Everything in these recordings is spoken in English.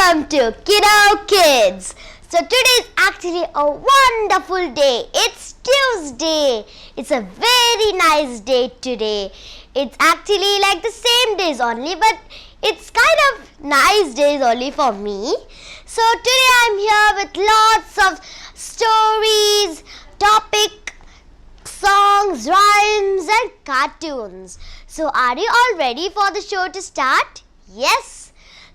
Welcome to Kiddo Kids. So today is actually a wonderful day. It's Tuesday. It's a very nice day today. It's actually like the same days only, but it's kind of nice days only for me. So today I'm here with lots of stories, topic, songs, rhymes and cartoons. So are you all ready for the show to start? Yes.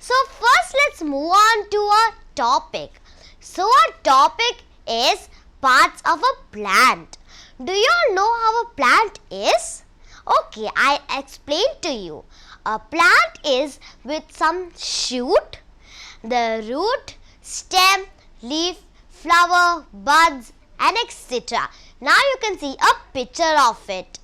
So first let's move on to our topic. So our topic is parts of a plant. Do you all know how a plant is? Okay, I explain to you. A plant is with some shoot, the root, stem, leaf, flower, buds and etc. Now you can see a picture of it.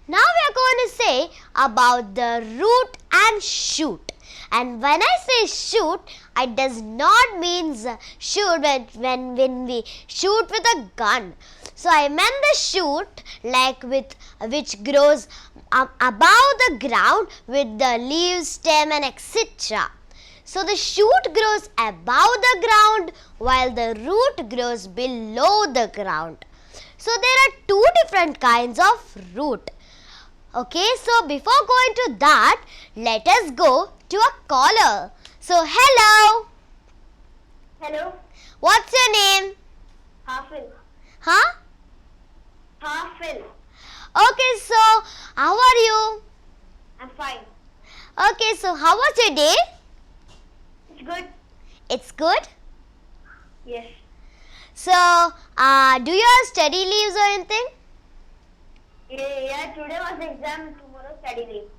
Now we are going to say about the root and shoot. And when I say shoot, it does not mean shoot when we shoot with a gun. So I meant the shoot like with which grows above the ground with the leaves, stem and etc. So the shoot grows above the ground while the root grows below the ground. So there are two different kinds of root. Okay, so before going to that, let us go to a caller. So hello. Hello. What's your name? Hafil. Huh? Hafil. Okay, so how are you? I'm fine. Okay, so how was your day? It's good. It's good. Yes. So, do you have study leaves or anything? Yeah, today was exam, tomorrow study leave.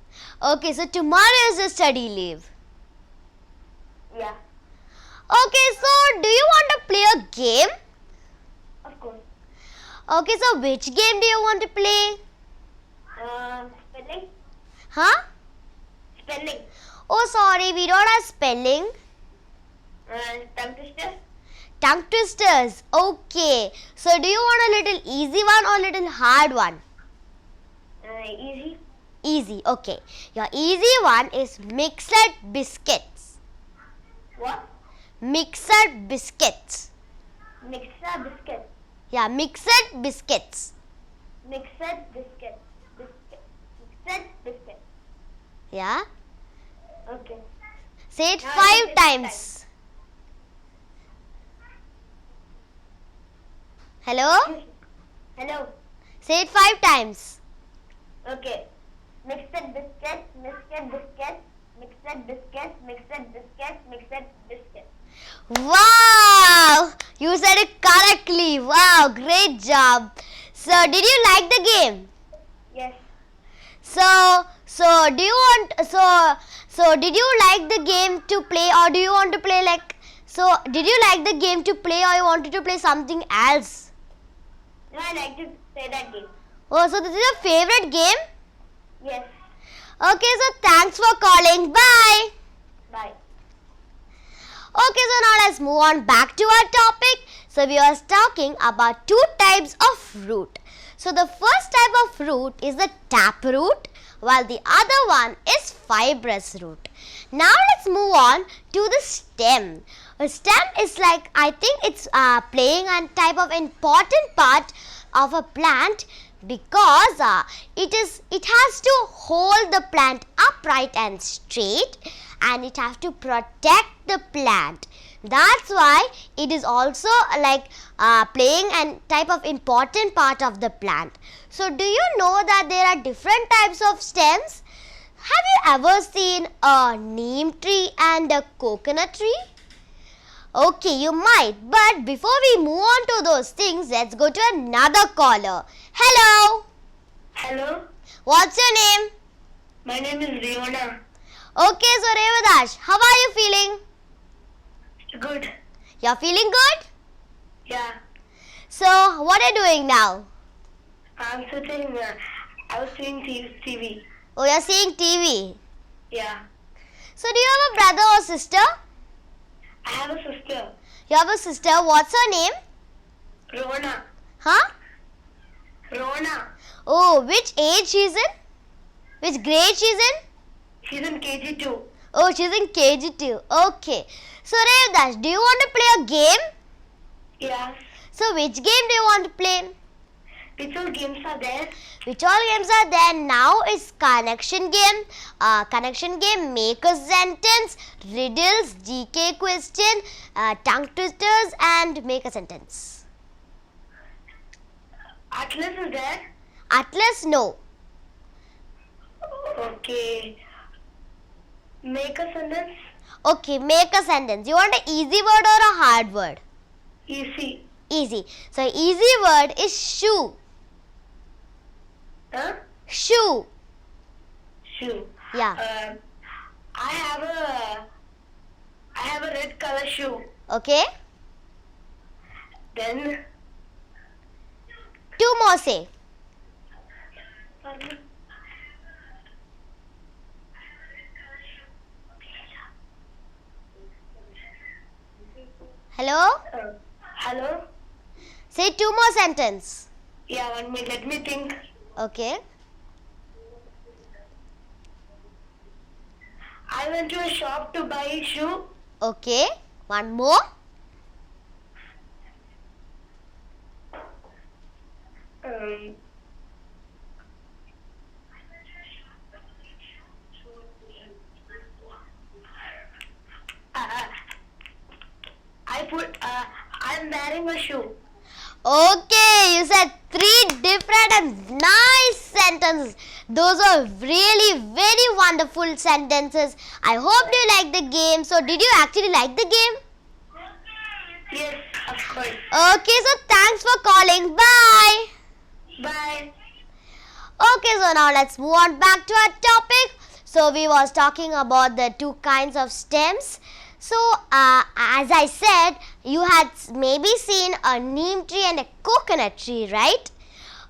Okay, so tomorrow is a study leave. Yeah. Okay, so do you want to play a game? Of course. Okay, so which game do you want to play? Spelling. Huh? Spelling. Oh, sorry, we don't have spelling. Tongue twister. Tongue twisters. Okay. So do you want a little easy one or little hard one? Easy. Easy. Okay. Your easy one is mixed biscuits. What? Mixed biscuits. Mixer biscuit. Yeah, mixed biscuits. Mixed biscuit. Mixed biscuit. Yeah. Okay. Say it Now 5 times. Hello? Hello. Say it 5 times. Okay. Mixed biscuit, mixed biscuit, mixed biscuit, mixed biscuit, mixed biscuit. Wow! You said it correctly. Wow, great job. So, did you like the game? Yes. So do you want so did you like the game to play or do you want to play did you like the game to play or you wanted to play something else? No, I like to play that game. Oh, so this is your favorite game? Yes. Okay, so thanks for calling. Bye. Bye. Okay, so now let's move on back to our topic. So we are talking about two types of root. So the first type of root is the taproot, while the other one is fibrous root. Now let's move on to the stem. A stem is like, I think it's playing a type of important part of a plant because it has to hold the plant upright and straight and it has to protect the plant. That's why it is also like playing a type of important part of the plant. So do you know that there are different types of stems? Have you ever seen a neem tree and a coconut tree? Okay, you might. But before we move on to those things, let's go to another caller. Hello. Hello. What's your name? My name is Riona. Okay, so Revadash, how are you feeling? Good. You're feeling good? Yeah. So, what are you doing now? I'm sitting. I was seeing TV. Oh, you're seeing TV. Yeah. So, do you have a brother or sister? I have a sister. You have a sister. What's her name? Rona. Huh? Rona. Oh, which age she's in? Which grade she's in? She's in KG2. Oh, she's in KG2. Okay. So Revdash, do you want to play a game? Yeah. So which game do you want to play? Which all games are there? Which all games are there now is connection game, make a sentence, riddles, GK question, tongue twisters and make a sentence. Atlas is there? Atlas, no. Okay. Make a sentence? Okay, make a sentence. You want an easy word or a hard word? Easy. Easy. So easy word is shoe. Huh? Shoe. Shoe. Yeah. I have a red color shoe. Okay. Then Two more say. Hello? Hello? Say two more sentence. Yeah, 1 minute. Let me think. Okay. I went to a shop to buy a shoe. Okay. One more. I'm wearing a shoe. Okay, you said three different and nice sentences. Those are really very wonderful sentences. I hope you like the game. So, did you actually like the game? Yes, of course. Okay, so thanks for calling. Bye. Bye. Okay, so now let's move on back to our topic. So, we was talking about the two kinds of stems. So, as I said, you had maybe seen a neem tree and a coconut tree, right?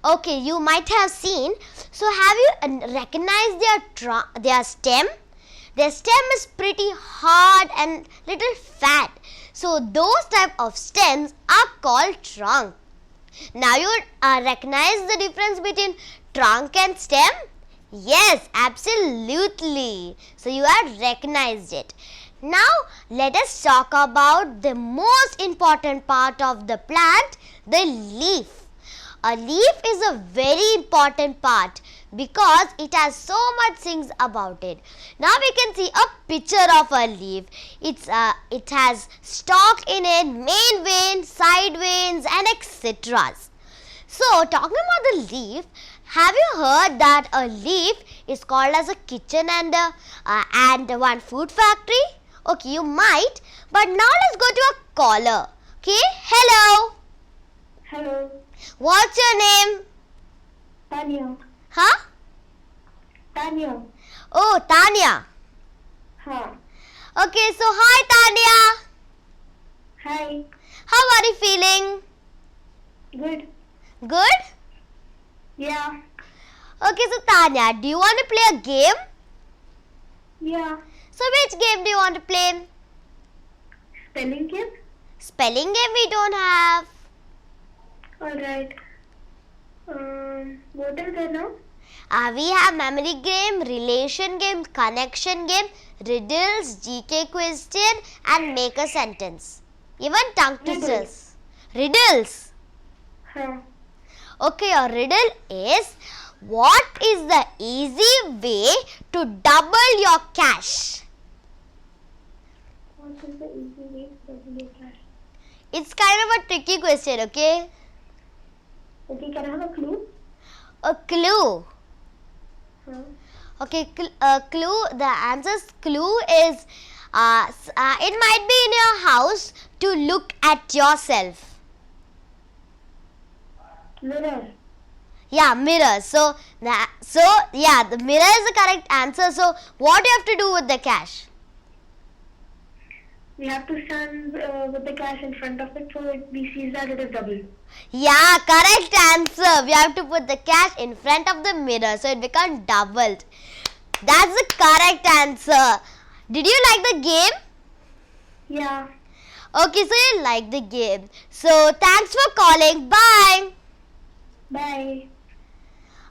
Okay, you might have seen. So, have you recognized their stem? Their stem is pretty hard and little fat. So, those type of stems are called trunk. Now, you recognize the difference between trunk and stem? Yes, absolutely. So, you have recognized it. Now, let us talk about the most important part of the plant, the leaf. A leaf is a very important part because it has so much things about it. Now, we can see a picture of a leaf. It has stalk in it, main vein, side veins and etc. So, talking about the leaf, have you heard that a leaf is called as a kitchen and one food factory? Okay, you might, but now let's go to a caller. Okay, hello. Hello. What's your name? Tanya. Huh? Tanya. Oh, Tanya. Huh. Okay, so hi Tanya. Hi. How are you feeling? Good. Good? Yeah. Okay, so Tanya, do you want to play a game? Yeah. So which game do you want to play? Spelling game? Spelling game we don't have. Alright. What are there now? We have memory game, relation game, connection game, riddles, GK question and make a sentence. Even tongue twisters. Riddles. Huh. Okay, your riddle is, what is the easy way to double your cash? What is the easy way to double your cash? It's kind of a tricky question, okay? Okay, can I have a clue? A clue. Huh. Okay, clue, the answer's clue is, it might be in your house to look at yourself. Mirror. Yeah, mirror. So the mirror is the correct answer. So, what do you have to do with the cash? We have to stand with the cash in front of it so we see that it is double. Yeah, correct answer. We have to put the cash in front of the mirror so it becomes doubled. That's the correct answer. Did you like the game? Yeah. Okay, so you like the game. So, thanks for calling. Bye. Bye.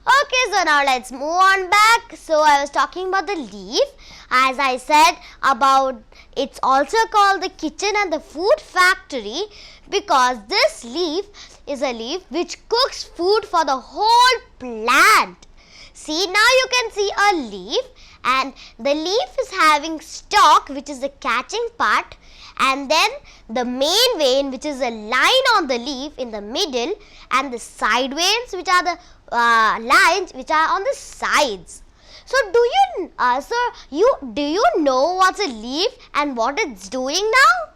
Okay, so now let's move on back. So I was talking about the leaf. As I said about, it's also called the kitchen and the food factory because this leaf is a leaf which cooks food for the whole plant. See, now you can see a leaf, and the leaf is having stalk, which is the catching part, and then the main vein, which is a line on the leaf in the middle, and the side veins, which are the lines which are on the sides. So do you know what's a leaf and what it's doing now?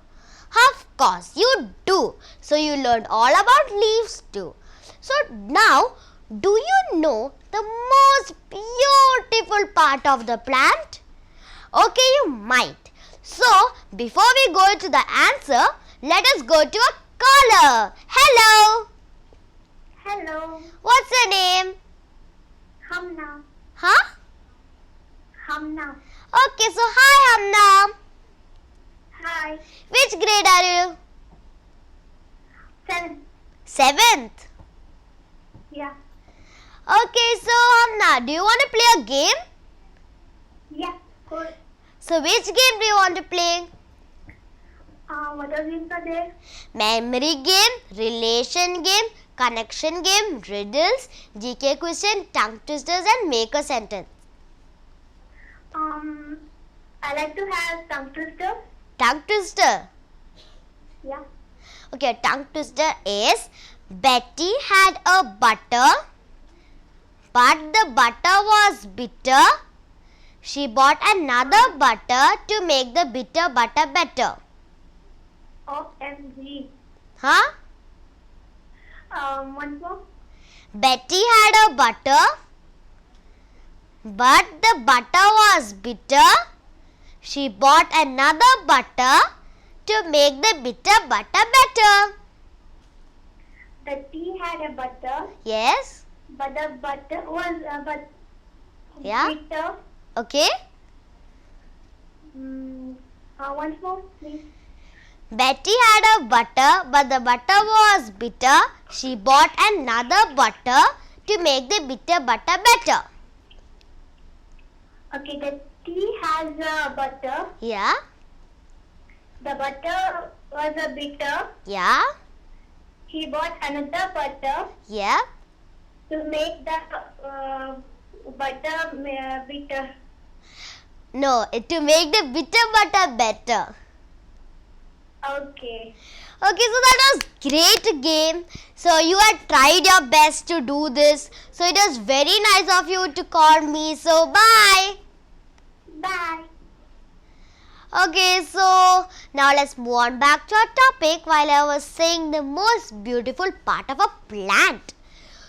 Of course you do. So you learned all about leaves too. So now, do you know the most beautiful part of the plant? Okay, you might. So before we go to the answer, let us go to a caller. Hello. Hello. What's your name? Hamna. Huh? Hamna. Okay, so hi Hamna. Hi. Which grade are you? 7. 7th. Yeah. Okay, so Hamna, do you want to play a game? Yeah. Good. So which game do you want to play? What are games are there? Memory game, relation game, connection game, riddles, GK question, tongue twisters and make a sentence. I like to have tongue twister. Tongue twister. Yeah. Okay, tongue twister is Betty had a butter, but the butter was bitter. She bought another butter to make the bitter butter better. OMG. Huh? One more. Betty had a butter, but the butter was bitter. She bought another butter to make the bitter butter better. Betty had a butter, Yes? but the butter was Yeah? bitter. Okay? Once more, please. Betty had a butter, but the butter was bitter. She bought another butter to make the bitter butter better. Okay, Betty has a butter. Yeah? The butter was a bitter. Yeah? He bought another butter Yeah? to make the butter bitter. No, to make the bitter butter better. Okay. Okay, so that was great game. So you had tried your best to do this. So it was very nice of you to call me. So bye. Bye. Okay, so now let's move on back to our topic while I was saying the most beautiful part of a plant.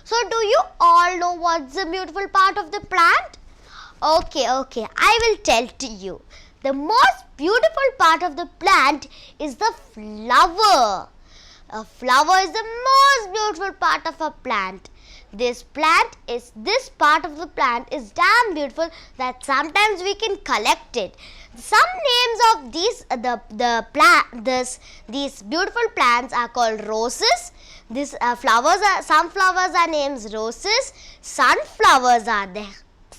So do you all know what's the beautiful part of the plant? Okay, I will tell to you. The most beautiful part of the plant is the flower. A flower is the most beautiful part of a plant. This part of the plant is damn beautiful that sometimes we can collect it. Some names of these beautiful plants are called roses. Some flowers are named roses. Sunflowers are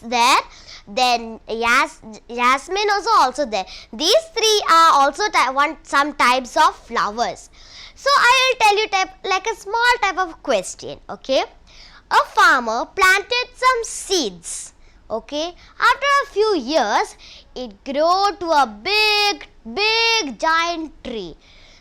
there. Then jasmine also there. These three are also some types of flowers. So I will tell you like a small type of question. Okay, a farmer planted some seeds. Okay, after a few years, it grew to a big giant tree.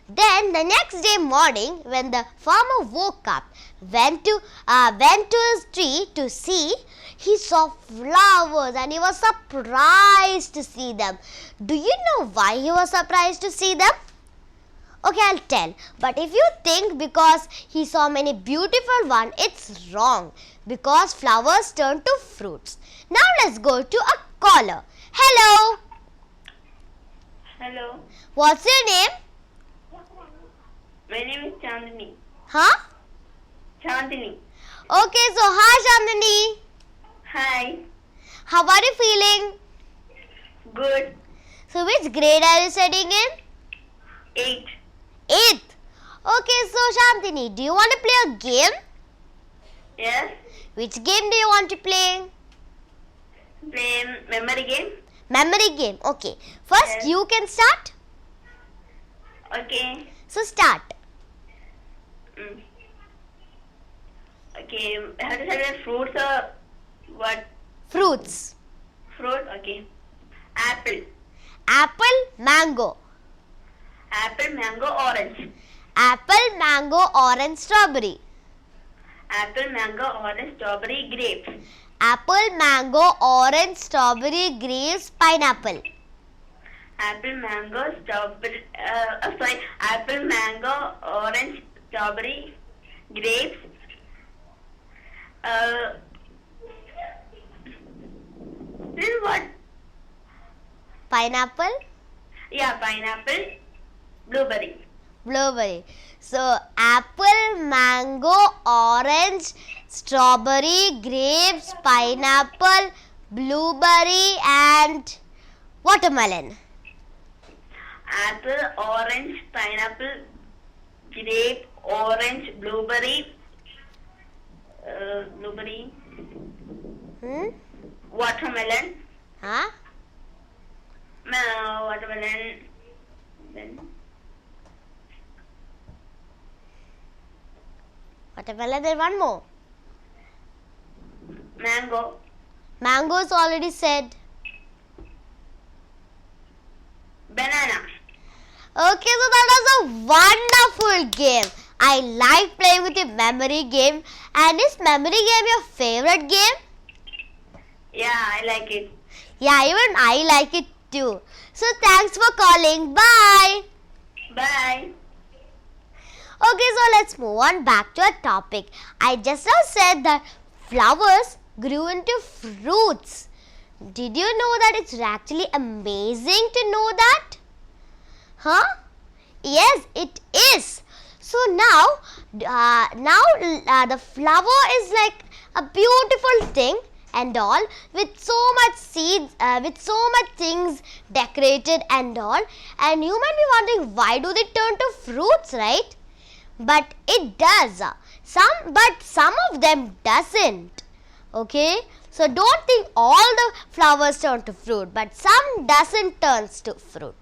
Then the next day morning, when the farmer woke up, went to his tree to see, he saw flowers and he was surprised to see them. Do you know why he was surprised to see them? Okay, I'll tell. But if you think because he saw many beautiful ones, it's wrong. Because flowers turn to fruits. Now let's go to a caller. Hello. Hello. What's your name? My name is Chandni. Huh? Chandni. Okay, so hi Chandni. Hi. How are you feeling? Good. So which grade are you studying in? 8. 8th. Okay, so Shantini, do you want to play a game? Yes. Which game do you want to play? Play memory game. Memory game. Okay. First, Yes. you can start. Okay. So start. Mm. Okay. How to say fruits or what? Fruits. Fruit. Okay. Apple. Apple, mango. Apple, mango, orange. Apple, mango, orange, strawberry. Apple, mango, orange, strawberry, grapes. Apple, mango, orange, strawberry, grapes, pineapple. Apple, mango, strawberry. Apple, mango, orange, strawberry, grapes. This is what? Pineapple, Yeah, pineapple, blueberry. blueberry. So apple, mango, orange, strawberry, grapes, pineapple, blueberry and watermelon. Apple, orange, pineapple, grape, orange, blueberry, Hmm? watermelon, Huh? watermelon, then Watermelon, then one more. mango. Mango is already said. Banana. Okay, so that was a wonderful game. I like playing with your memory game. And is memory game your favorite game? Yeah, I like it. Yeah, even I like it too. So thanks for calling. Bye. Bye. Okay, so let's move on back to our topic. I just now said that flowers grew into fruits. Did you know that it's actually amazing to know that? Huh? Yes, it is. So now the flower is like a beautiful thing and all with so much seeds, with so much things decorated and all. And you might be wondering why do they turn to fruits, right? But it does. Some of them doesn't. Okay? So don't think all the flowers turn to fruit, but some doesn't turns to fruit.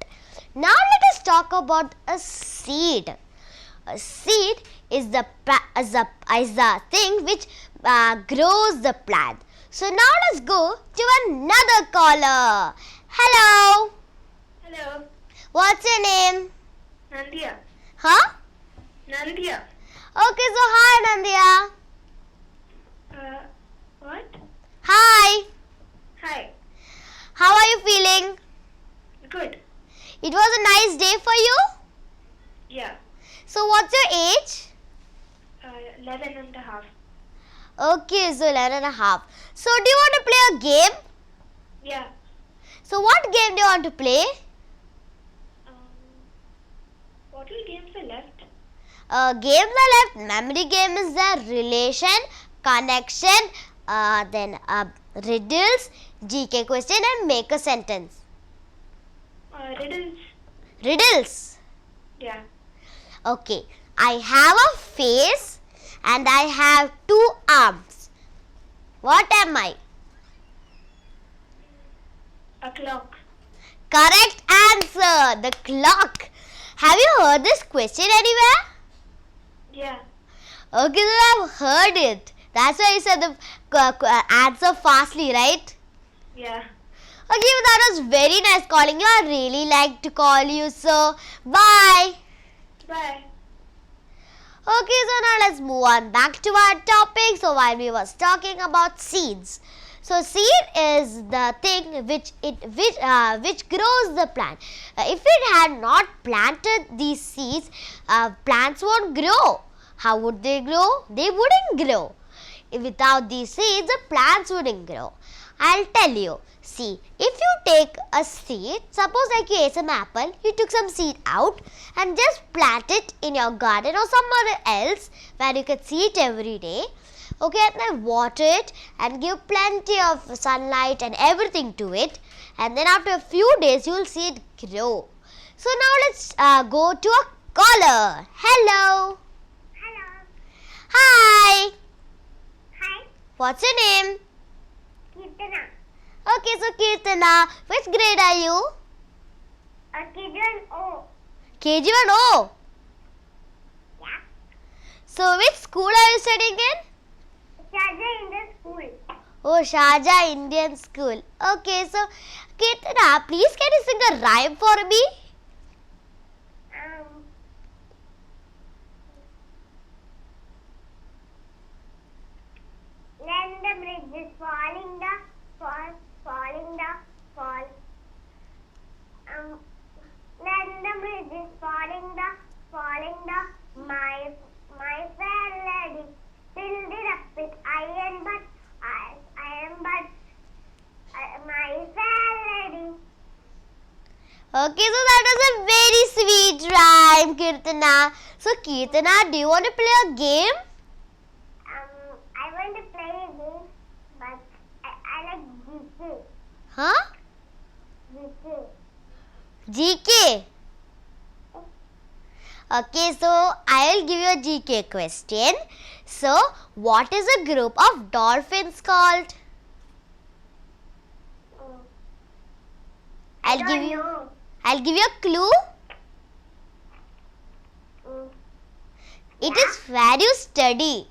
Now let us talk about a seed. A seed is the thing which grows the plant. So now let's go to another caller. Hello. Hello. What's your name? Nandia. Huh? Nandia. Okay, so hi Nandia. What? Hi. Hi. How are you feeling? Good. It was a nice day for you? Yeah. So what's your age? 11 and a half. Okay, so 11 and a half. So do you want to play a game? Yeah. So what game do you want to play? What all games are left? Games are left. Memory game is there. Relation, connection, then riddles, GK question and make a sentence. Riddles. Riddles. Yeah. Okay. I have a face and I have 2 arms. What am I? A clock. Correct answer. The clock. Have you heard this question anywhere? Yeah. Okay, so I've heard it. That's why you said the answer fastly, right? Yeah. Okay, but that was very nice calling you. I really like to call you. So, bye. Bye. Okay, so now let's move on back to our topic. So, while we was talking about seeds. So, seed is the thing which grows the plant. If it had not planted these seeds, plants won't grow. How would they grow? They wouldn't grow. Without these seeds, the plants wouldn't grow. I'll tell you. See, if you take a seed, suppose like you ate some apple, you took some seed out and just plant it in your garden or somewhere else where you can see it every day. Okay, and then water it and give plenty of sunlight and everything to it. And then after a few days, you will see it grow. So now let's go to a caller. Hello. Hello. Hi. What's your name? Kirtana. Okay, so Kirtana, which grade are you? KG1O. KG1O. Yeah. So which school are you studying in? Sharjah Indian School. Oh, Sharjah Indian School. Okay, so Kirtana, please can you sing a rhyme for me? When the bridge is falling the falling the fall. When the bridge is falling the my fair lady filled it up with iron but my fair lady. Okay, so that was a very sweet rhyme, Kirtana. So Kirtana, do you want to play a game? I want to play a game, but I like GK. Huh? GK. GK. Okay, so I will give you a GK question. So, what is a group of dolphins called? I'll give you a clue. It is where you study.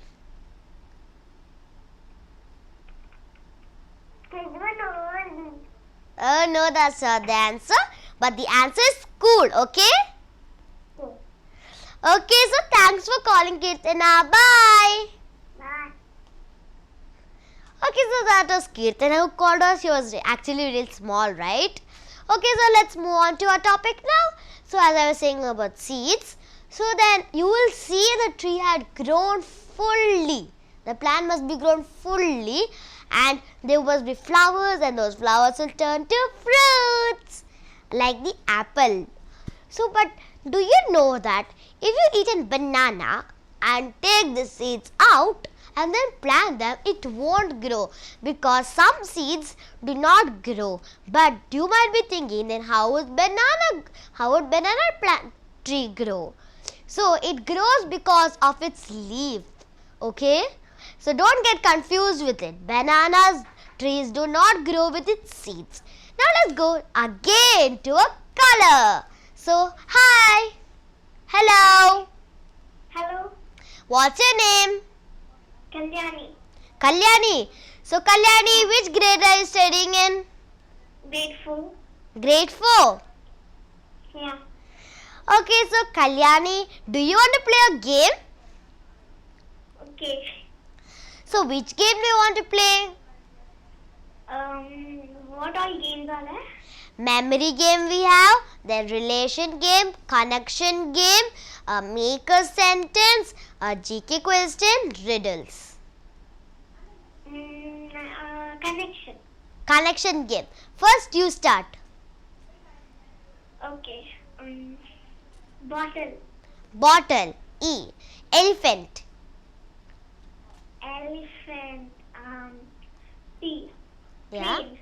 Oh no, that's not the answer. But the answer is school, okay? Okay, so thanks for calling, Kirtana. Bye. Bye. Okay, so that was Kirtana who called us. She was actually really small, right? Okay, so let's move on to our topic now. So as I was saying about seeds, so then you will see the tree had grown fully. The plant must be grown fully and there must be flowers and those flowers will turn to fruits like the apple. So but do you know that if you eat a banana and take the seeds out and then plant them, it won't grow because some seeds do not grow. But you might be thinking, then how would banana plant tree grow? So it grows because of its leaf. Okay, so don't get confused with it. Bananas trees do not grow with its seeds. Now let's go again to a color. So hi, hello. Hello, What's your name? Kalyani. Kalyani. So Kalyani, which grade are you studying in? Grade 4. Grade 4. Yeah. Okay, so Kalyani, do you want to play a game? Okay. So which game do you want to play? What all games are there? Memory game we have, then relation game, connection game, make a sentence, a GK question, riddles. Connection. Connection game. First you start. Okay. Bottle. Bottle. E. Elephant. Elephant. T. Yeah. Train.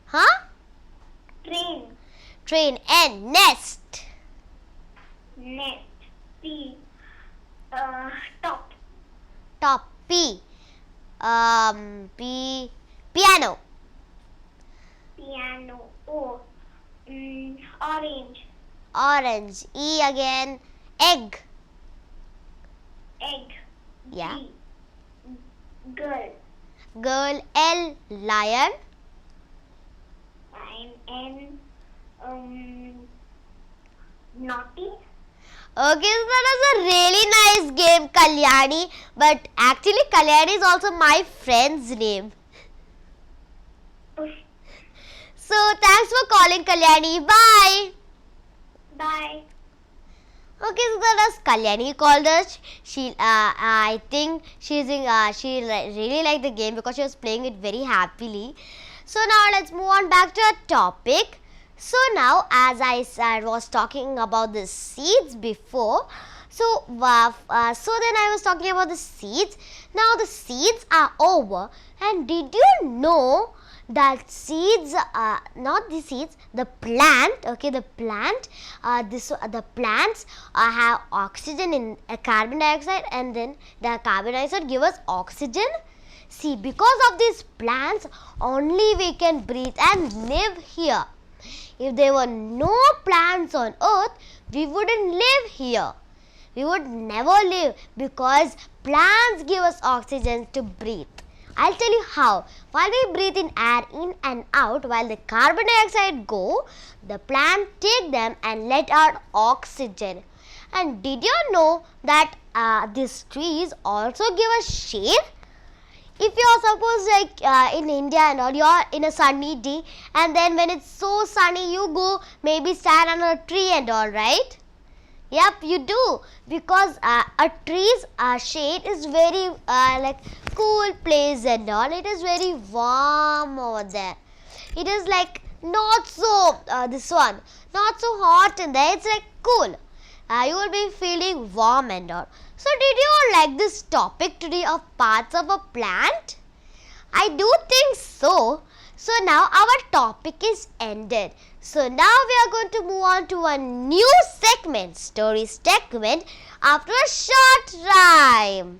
Huh? Train. Train. N. Nest. Nest. P. Top. Top. P. P. Piano. Piano. O. Orange. Orange. E again. Egg. Egg. Yeah. G. Girl. Girl. L. Lion. N. Naughty. Okay, so that was a really nice game, Kalyani. But actually, Kalyani is also my friend's name. So thanks for calling, Kalyani. Bye. Bye. Okay, so that was Kalyani called us. I think she really liked the game because she was playing it very happily. So now let's move on back to our topic. So now, as I was talking about the seeds before, so then I was talking about the seeds. Now the seeds are over, and did you know that seeds, not the seeds, the plant, okay, the plant, the plants have oxygen in carbon dioxide, and then the carbon dioxide give us oxygen. See, because of these plants, only we can breathe and live here. If there were no plants on earth, we wouldn't live here. We would never live because plants give us oxygen to breathe. I'll tell you how. While we breathe in air in and out, while the carbon dioxide go, the plant take them and let out oxygen. And did you know that these trees also give us shade? If you're suppose like in India and all, you're in a sunny day, and then when it's so sunny, you go maybe stand under a tree and all, right? Yep, you do, because a tree's shade is very like cool place and all. It is very warm over there. It is like not so this one, not so hot in there. It's like cool. You will be feeling warm and all. So, did you like this topic today of parts of a plant? I do think so. So, now our topic is ended. So, now we are going to move on to a new segment, story segment, after a short rhyme.